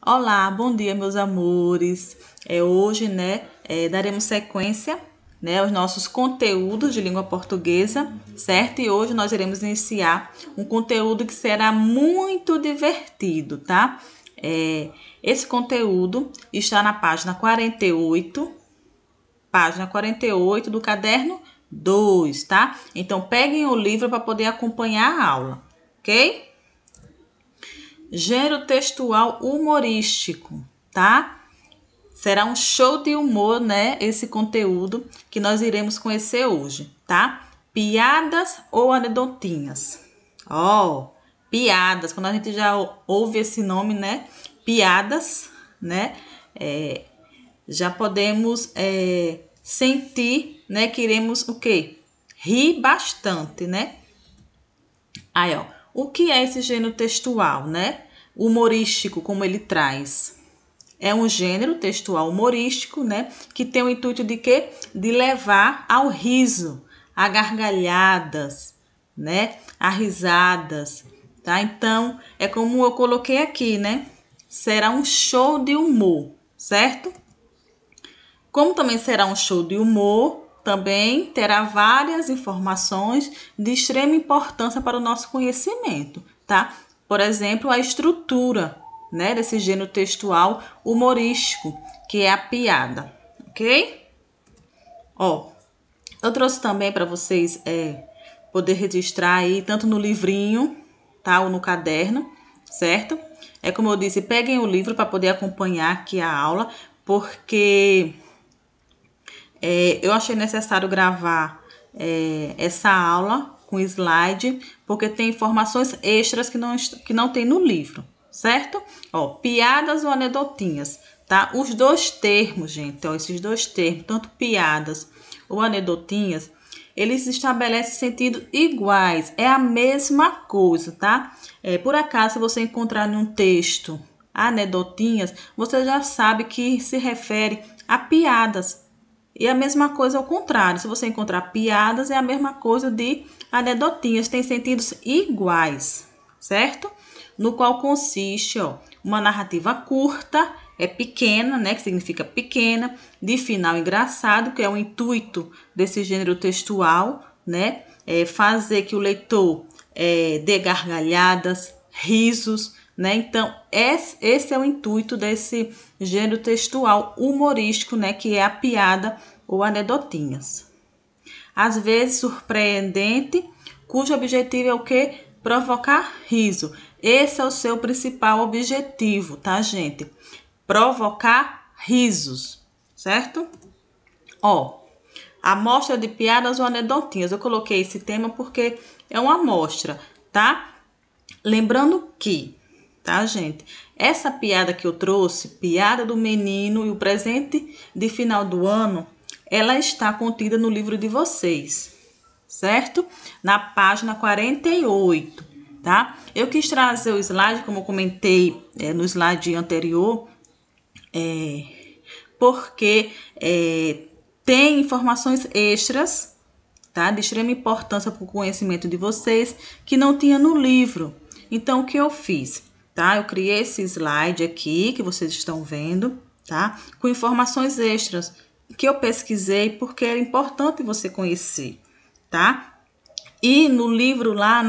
Olá, bom dia, meus amores. Hoje, daremos sequência, aos nossos conteúdos de língua portuguesa, certo? E hoje nós iremos iniciar um conteúdo que será muito divertido, tá? Esse conteúdo está na página 48 do caderno 2, tá? Então, peguem o livro para poder acompanhar a aula, ok? Gênero textual humorístico, tá? Será um show de humor, esse conteúdo que nós iremos conhecer hoje, tá? Piadas ou anedotinhas? Piadas. Quando a gente já ouve esse nome, Piadas, já podemos sentir, que iremos o quê? Rir bastante, Aí, o que é esse gênero textual, Humorístico, como ele traz. É um gênero textual humorístico, que tem o intuito de quê? De levar ao riso, a gargalhadas, a risadas, tá? Então, é como eu coloquei aqui, Será um show de humor, certo? Como também será um show de humor, também terá várias informações de extrema importância para o nosso conhecimento, tá? Por exemplo, a estrutura, desse gênero textual humorístico, que é a piada, ok? Eu trouxe também para vocês poder registrar aí, tanto no livrinho, tá? Ou no caderno, certo? Como eu disse, peguem o livro para poder acompanhar aqui a aula, porque eu achei necessário gravar essa aula com slide, porque tem informações extras que não tem no livro, certo? Piadas ou anedotinhas, tá? Os dois termos, gente, esses dois termos, tanto piadas ou anedotinhas, eles estabelecem sentido iguais, é a mesma coisa, tá? Por acaso, se você encontrar em um texto anedotinhas, você já sabe que se refere a piadas. E a mesma coisa ao contrário, se você encontrar piadas, é a mesma coisa de anedotinhas, tem sentidos iguais, certo? No qual consiste, uma narrativa curta, pequena, que significa pequena, de final engraçado, que é o intuito desse gênero textual, fazer que o leitor dê gargalhadas, risos, Então, esse é o intuito desse gênero textual humorístico, que é a piada ou anedotinhas. Às vezes surpreendente, cujo objetivo é o quê? Provocar riso. Esse é o seu principal objetivo, tá, gente? Provocar risos, certo? Amostra de piadas ou anedotinhas. Eu coloquei esse tema porque é uma amostra, tá? Lembrando que, tá, gente? Essa piada que eu trouxe, piada do menino e o presente de final do ano, ela está contida no livro de vocês, certo? Na página 48, tá? Eu quis trazer o slide, como eu comentei no slide anterior, porque tem informações extras, tá? De extrema importância para o conhecimento de vocês, que não tinha no livro. Então, o que eu fiz? Tá? Eu criei esse slide aqui, que vocês estão vendo, tá? Com informações extras, que eu pesquisei, porque era importante você conhecer, tá? E no livro lá,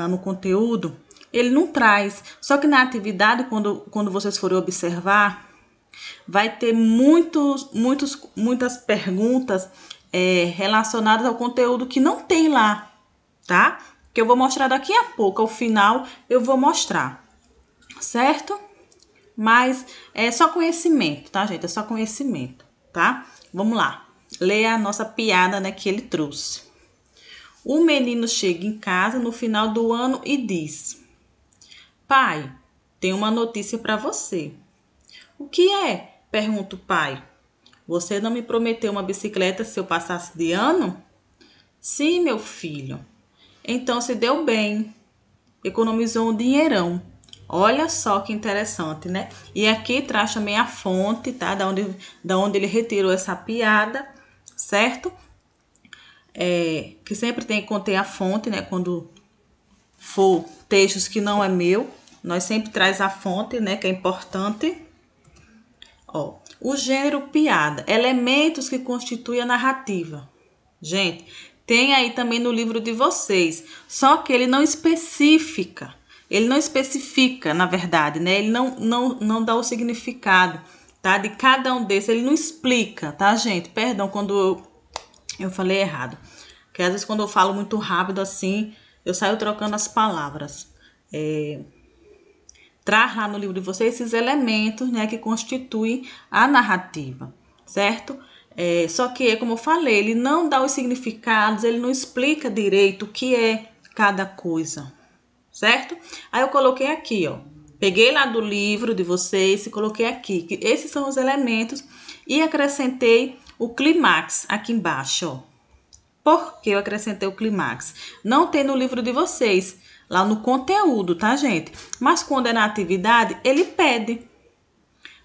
no conteúdo, ele não traz. Só que na atividade, quando vocês forem observar, vai ter muitas perguntas relacionadas ao conteúdo que não tem lá, tá? Que eu vou mostrar daqui a pouco, ao final eu vou mostrar, certo? Mas é só conhecimento, tá, gente? É só conhecimento, tá? Vamos lá. Leia a nossa piada, que ele trouxe. O menino chega em casa no final do ano e diz: Pai, tenho uma notícia para você. O que é? Pergunta o pai. Você não me prometeu uma bicicleta se eu passasse de ano? Sim, meu filho. Então se deu bem. Economizou um dinheirão. Olha só que interessante, E aqui traz também a fonte, tá? Da onde ele retirou essa piada, certo? Que sempre tem que conter a fonte, quando for textos que não é meu, nós sempre traz a fonte, né, que é importante. Ó, o gênero piada, elementos que constituem a narrativa. Gente, tem aí também no livro de vocês, só que ele não especifica. Ele não especifica, na verdade, né? Ele não dá o significado, tá? De cada um desses, ele não explica, tá, gente? Perdão quando eu falei errado. Porque às vezes quando eu falo muito rápido assim, eu saio trocando as palavras. Traz lá no livro de vocês esses elementos, né, que constituem a narrativa, certo? Só que, como eu falei, ele não dá os significados, ele não explica direito o que é cada coisa, certo? Aí eu coloquei aqui, ó. Peguei lá do livro de vocês e coloquei aqui, que esses são os elementos, e acrescentei o clímax aqui embaixo, ó. Por que eu acrescentei o clímax? Não tem no livro de vocês, lá no conteúdo, tá, gente? Mas quando é na atividade, ele pede.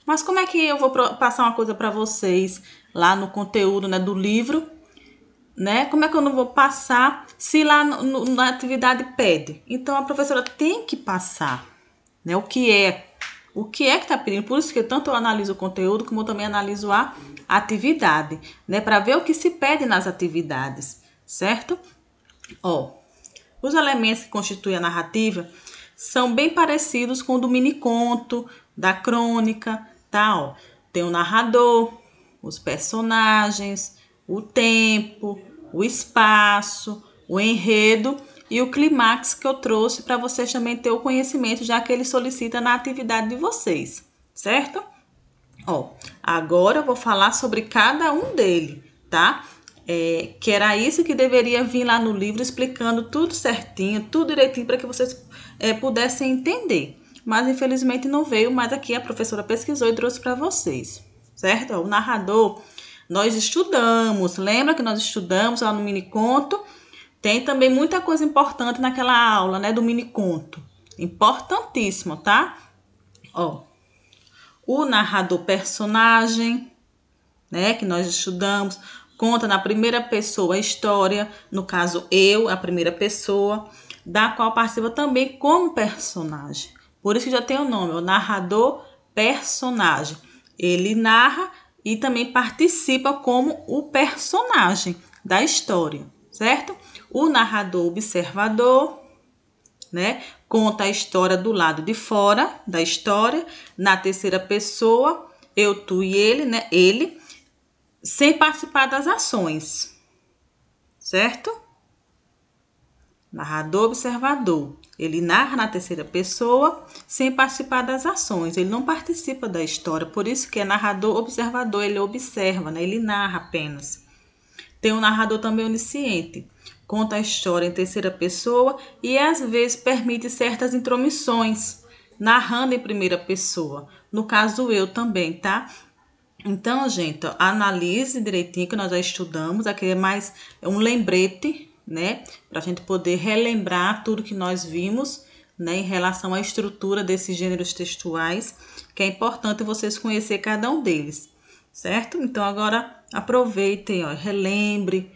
Mas como é que eu vou passar uma coisa para vocês lá no conteúdo, né, do livro, né? Como é que eu não vou passar se lá na atividade pede? Então, a professora tem que passar, né? O que que está pedindo. Por isso que tanto eu analiso o conteúdo, como eu também analiso a atividade, né? Para ver o que se pede nas atividades, certo? Ó, os elementos que constituem a narrativa são bem parecidos com o do miniconto, da crônica, tá? Ó, tem o narrador, os personagens, o tempo, o espaço, o enredo e o clímax que eu trouxe para vocês também ter o conhecimento, já que ele solicita na atividade de vocês, certo? Ó, agora eu vou falar sobre cada um deles, tá? Que era isso que deveria vir lá no livro, explicando tudo certinho, tudo direitinho, para que vocês pudessem entender. Mas infelizmente não veio, mas aqui a professora pesquisou e trouxe para vocês, certo? Ó, o narrador, nós estudamos, lembra que nós estudamos lá no miniconto? Tem também muita coisa importante naquela aula, né, do miniconto. Importantíssimo, tá? Ó, o narrador personagem, né, que nós estudamos, conta na primeira pessoa a história, no caso eu, a primeira pessoa, da qual participa também como personagem. Por isso que já tem o nome, o narrador personagem. Ele narra e também participa como o personagem da história, certo? O narrador observador, né, conta a história do lado de fora da história, na terceira pessoa, eu, tu e ele, né, ele, sem participar das ações, certo? Narrador observador, ele narra na terceira pessoa, sem participar das ações, ele não participa da história, por isso que é narrador observador, ele observa, né, ele narra apenas. Tem um narrador também onisciente, conta a história em terceira pessoa e às vezes permite certas intromissões, narrando em primeira pessoa. No caso eu também, tá? Então, gente, ó, analise direitinho que nós já estudamos. Aqui é mais um lembrete, né? Para a gente poder relembrar tudo que nós vimos, né? Em relação à estrutura desses gêneros textuais, que é importante vocês conhecer cada um deles, certo? Então, agora aproveitem, ó, relembre,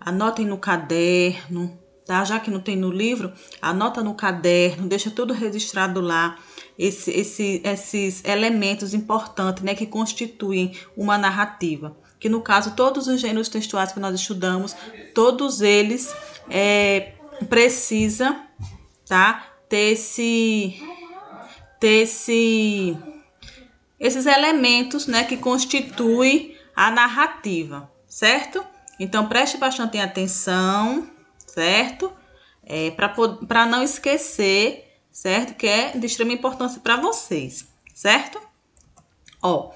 anotem no caderno, tá? Já que não tem no livro, anota no caderno, deixa tudo registrado lá, esses elementos importantes, né, que constituem uma narrativa. Que no caso, todos os gêneros textuais que nós estudamos, todos eles precisa, tá? Ter esses elementos, né, que constituem a narrativa, certo? Então, preste bastante atenção, certo? Para não esquecer, certo? Que é de extrema importância para vocês, certo? Ó,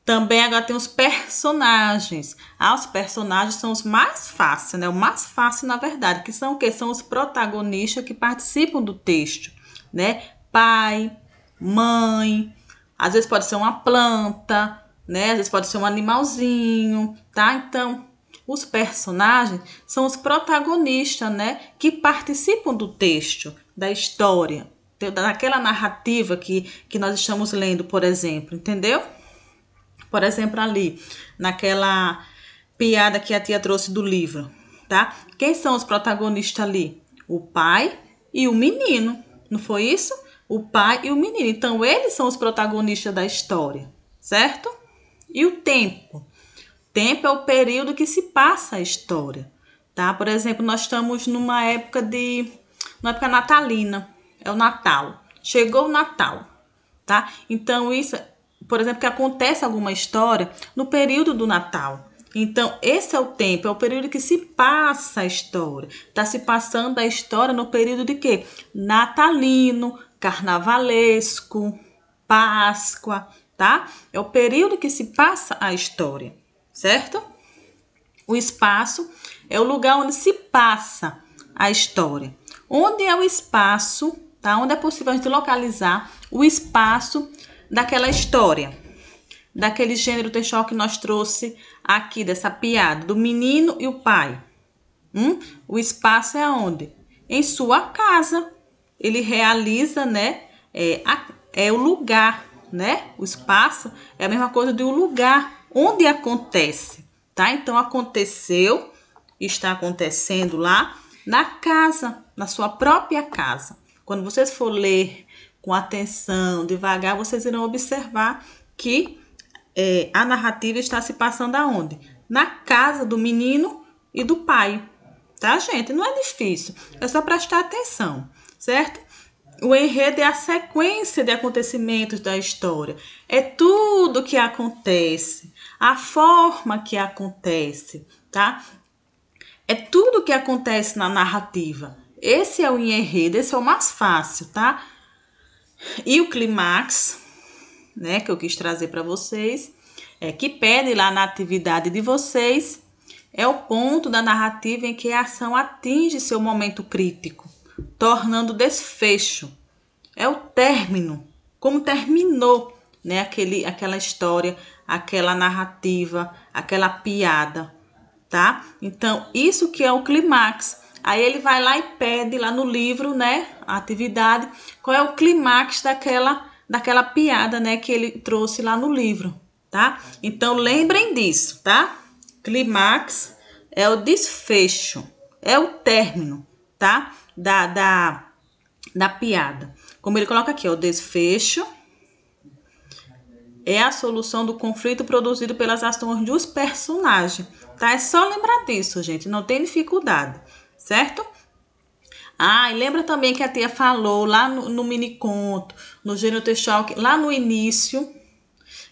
também agora tem os personagens. Os personagens são os mais fáceis, né? O mais fácil, na verdade, que são o quê? São os protagonistas que participam do texto, né? Pai, mãe, às vezes pode ser uma planta, né? Às vezes pode ser um animalzinho, tá? Então, os personagens são os protagonistas, né? Que participam do texto, da história, daquela narrativa que nós estamos lendo, por exemplo, entendeu? Por exemplo, ali, naquela piada que a tia trouxe do livro, tá? Quem são os protagonistas ali? O pai e o menino, não foi isso? o pai e o menino. Então, eles são os protagonistas da história, certo? E o tempo? Tempo é o período que se passa a história, tá? Por exemplo, nós estamos numa época natalina, é o Natal. Chegou o Natal, tá? Então, isso, por exemplo, que acontece alguma história no período do Natal. Então, esse é o tempo, é o período que se passa a história. Está se passando a história no período de quê? Natalino, carnavalesco, Páscoa, tá? É o período que se passa a história, certo? O espaço é o lugar onde se passa a história. Onde é o espaço, tá? Onde é possível a gente localizar o espaço daquela história, daquele gênero textual que nós trouxe aqui, dessa piada, do menino e o pai. O espaço é aonde? Em sua casa. Ele realiza, né? É o lugar, né? O espaço é a mesma coisa de um lugar onde acontece, tá? Então, aconteceu, está acontecendo lá na casa, na sua própria casa. Quando vocês for ler com atenção, devagar, vocês irão observar que a narrativa está se passando aonde? Na casa do menino e do pai, tá, gente? Não é difícil, é só prestar atenção, certo? O enredo é a sequência de acontecimentos da história. É tudo que acontece, a forma que acontece, tá? É tudo que acontece na narrativa. Esse é o enredo, esse é o mais fácil, tá? E o clímax, né, que eu quis trazer para vocês, que pede lá na atividade de vocês, é o ponto da narrativa em que a ação atinge seu momento crítico, tornando desfecho. É o término, como terminou, né, aquela história, aquela narrativa, aquela piada, tá? Então, isso que é o clímax. Aí ele vai lá e pede lá no livro, né, a atividade, qual é o clímax daquela piada, né, que ele trouxe lá no livro, tá? Então, lembrem disso, tá? Clímax é o desfecho, é o término, tá? Da piada. Como ele coloca aqui, ó, o desfecho é a solução do conflito produzido pelas ações dos personagens, tá? É só lembrar disso, gente, não tem dificuldade, certo? E lembra também que a tia falou lá no mini conto, no gênero textual, lá no início,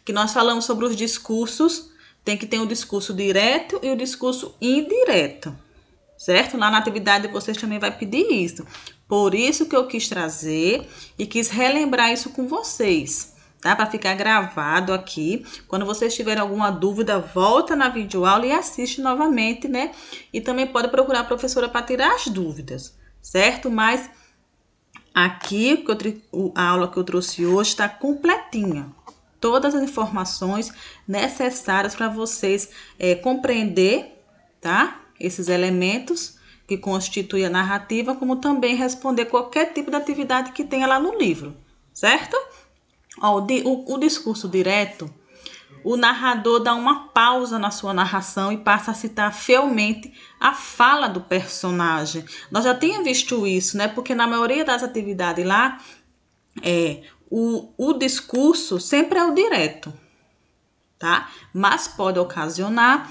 que nós falamos sobre os discursos, tem que ter o discurso direto e o discurso indireto, certo? Lá na atividade vocês também vai pedir isso. Por isso que eu quis trazer e quis relembrar isso com vocês, tá? Para ficar gravado aqui. Quando vocês tiverem alguma dúvida, volta na videoaula e assiste novamente, né? E também pode procurar a professora para tirar as dúvidas, certo? Mas aqui, a aula que eu trouxe hoje está completinha. Todas as informações necessárias para vocês compreender, tá? Esses elementos que constituem a narrativa, como também responder qualquer tipo de atividade que tenha lá no livro, certo? O discurso direto, o narrador dá uma pausa na sua narração e passa a citar fielmente a fala do personagem. Nós já tínhamos visto isso, né? Porque na maioria das atividades lá, o discurso sempre é o direto, tá? Mas pode ocasionar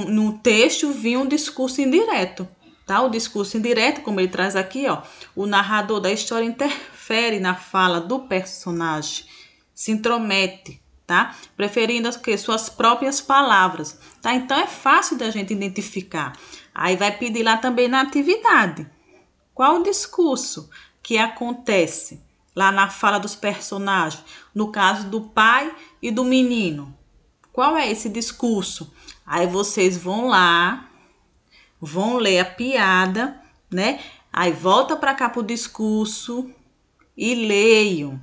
no texto vir um discurso indireto, tá? O discurso indireto, como ele traz aqui, ó, o narrador da história interfere na fala do personagem, se intromete, tá? Preferindo suas próprias palavras, tá? Então é fácil da gente identificar. Aí vai pedir lá também na atividade. Qual o discurso que acontece lá na fala dos personagens, no caso do pai e do menino? Qual é esse discurso? Aí vocês vão lá, vão ler a piada, né? Aí volta para cá pro discurso e leiam,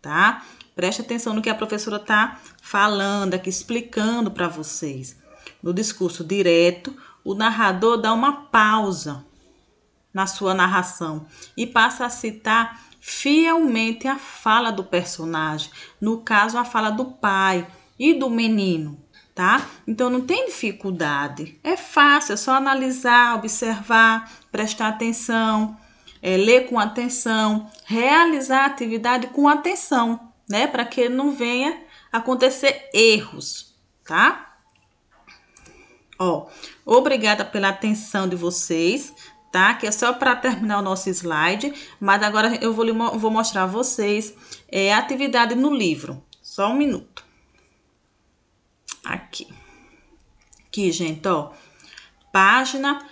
tá? Preste atenção no que a professora tá falando aqui, explicando para vocês. No discurso direto, o narrador dá uma pausa na sua narração e passa a citar fielmente a fala do personagem, no caso a fala do pai e do menino, tá? Então não tem dificuldade, é fácil, é só analisar, observar, prestar atenção, ler com atenção, realizar a atividade com atenção, né? Para que não venha acontecer erros, tá? Ó, obrigada pela atenção de vocês, tá? Que é só para terminar o nosso slide, mas agora eu vou mostrar a vocês a atividade no livro. Só um minuto. Aqui, gente, ó, página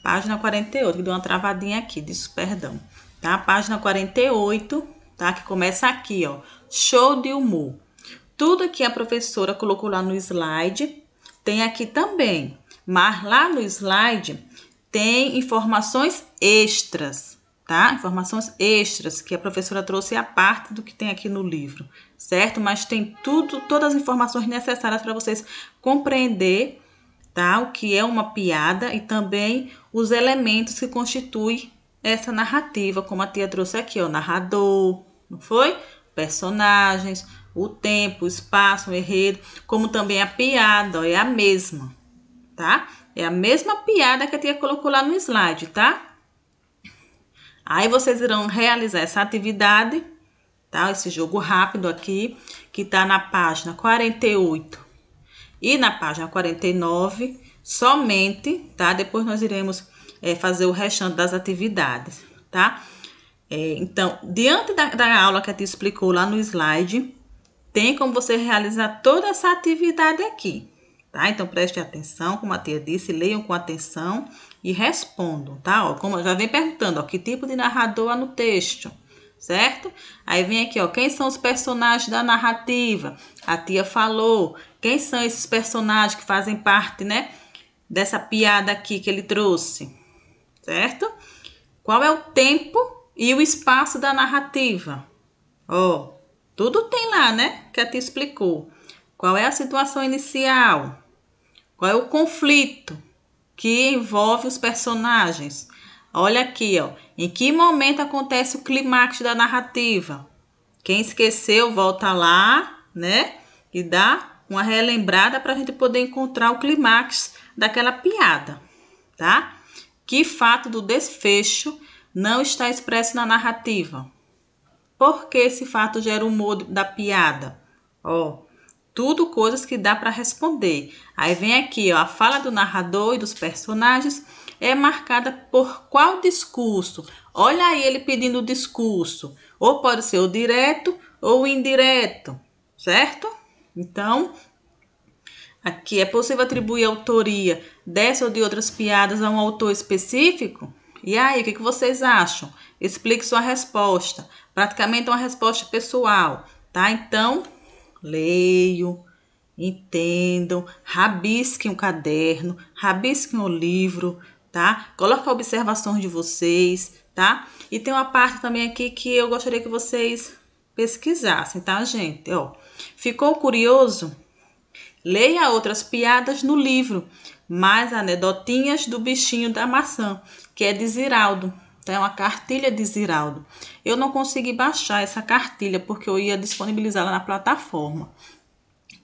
página 48, que deu uma travadinha aqui, disso, perdão, tá? Página 48, tá? Que começa aqui, ó, show de humor. Tudo que a professora colocou lá no slide tem aqui também, mas lá no slide tem informações extras, tá? Informações extras que a professora trouxe a parte do que tem aqui no livro, certo? Mas tem todas as informações necessárias para vocês compreender, tá? O que é uma piada e também os elementos que constituem essa narrativa, como a tia trouxe aqui, ó, narrador, não foi? Personagens, o tempo, o espaço, o enredo, como também a piada, ó, é a mesma, tá? É a mesma piada que a tia colocou lá no slide, tá? Aí vocês irão realizar essa atividade, tá? Esse jogo rápido aqui, que tá na página 48 e na página 49, somente, tá? Depois nós iremos fazer o restante das atividades, tá? Então, diante da aula que a tia explicou lá no slide, tem como você realizar toda essa atividade aqui, tá? Então, preste atenção, como a tia disse, leiam com atenção e respondam, tá? Ó, como já vem perguntando, ó, que tipo de narrador há no texto, certo? Aí vem aqui, ó, quem são os personagens da narrativa? A tia falou, quem são esses personagens que fazem parte, né, dessa piada aqui que ele trouxe, certo? Qual é o tempo e o espaço da narrativa? Ó, tudo tem lá, né, que a tia explicou. Qual é a situação inicial? Qual é o conflito que envolve os personagens? Olha aqui, ó. Em que momento acontece o clímax da narrativa? Quem esqueceu, volta lá, né? E dá uma relembrada para a gente poder encontrar o clímax daquela piada, tá? Que fato do desfecho não está expresso na narrativa? Por que esse fato gera o humor da piada? Ó, tudo coisas que dá para responder. Aí vem aqui, ó, a fala do narrador e dos personagens é marcada por qual discurso? Olha aí ele pedindo o discurso. Ou pode ser o direto ou o indireto, certo? Então, aqui é possível atribuir a autoria dessa ou de outras piadas a um autor específico? E aí, o que vocês acham? Explique sua resposta. Praticamente uma resposta pessoal, tá? Então, leiam, entendam, rabisquem um caderno, rabisquem o livro, tá? Coloque observações de vocês, tá? E tem uma parte também aqui que eu gostaria que vocês pesquisassem, tá, gente? Ó, ficou curioso? Leia outras piadas no livro, mais anedotinhas do bichinho da maçã, que é de Ziraldo. É uma cartilha de Ziraldo. Eu não consegui baixar essa cartilha porque eu ia disponibilizá-la na plataforma,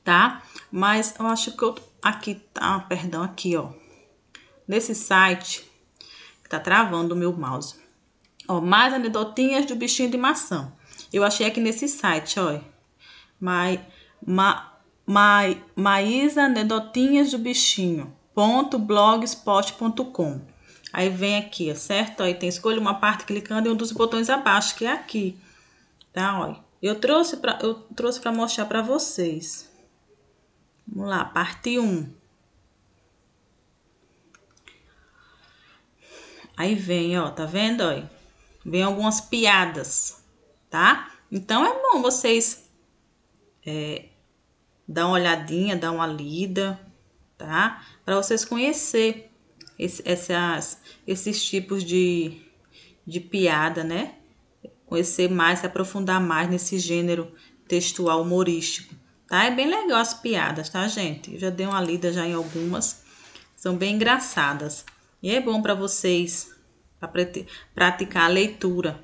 tá? Mas eu acho que aqui tá, perdão, aqui, ó. Nesse site, que tá travando o meu mouse. Ó, mais anedotinhas do bichinho de maçã. Eu achei aqui nesse site, ó. Maísa anedotinhas do bichinho.blogspot.com. Aí vem aqui, ó, certo? Aí tem escolha uma parte clicando em um dos botões abaixo, que é aqui, tá? Ó, eu trouxe para mostrar para vocês. Vamos lá, parte 1. Aí vem, ó, tá vendo, ó? Vem algumas piadas, tá? Então é bom vocês dar uma olhadinha, dar uma lida, tá? Para vocês conhecer esses tipos de piada, né? Conhecer mais, se aprofundar mais nesse gênero textual humorístico, tá? É bem legal as piadas, tá, gente? Eu já dei uma lida já em algumas, são bem engraçadas. E é bom para vocês praticar a leitura.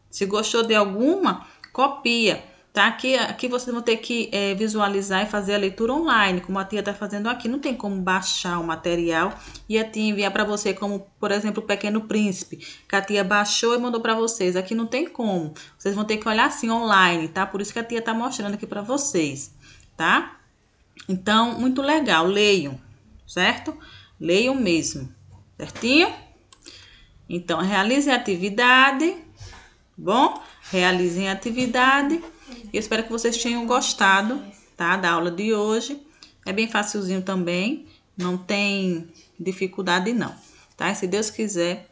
Se gostou de alguma, copia, Tá? Aqui vocês vão ter que visualizar e fazer a leitura online, como a tia tá fazendo aqui. Não tem como baixar o material e a tia enviar para você, como, por exemplo, o Pequeno Príncipe, que a tia baixou e mandou para vocês. Aqui não tem como. Vocês vão ter que olhar assim online, tá? Por isso que a tia tá mostrando aqui para vocês, tá? Então, muito legal. Leiam, certo? Leiam mesmo, certinho? Então, realizem a atividade, bom? Realizem a atividade. Eu espero que vocês tenham gostado, tá? Da aula de hoje. É bem facilzinho também, não tem dificuldade não, tá? E se Deus quiser,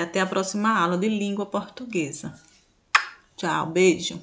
até a próxima aula de língua portuguesa. Tchau, beijo.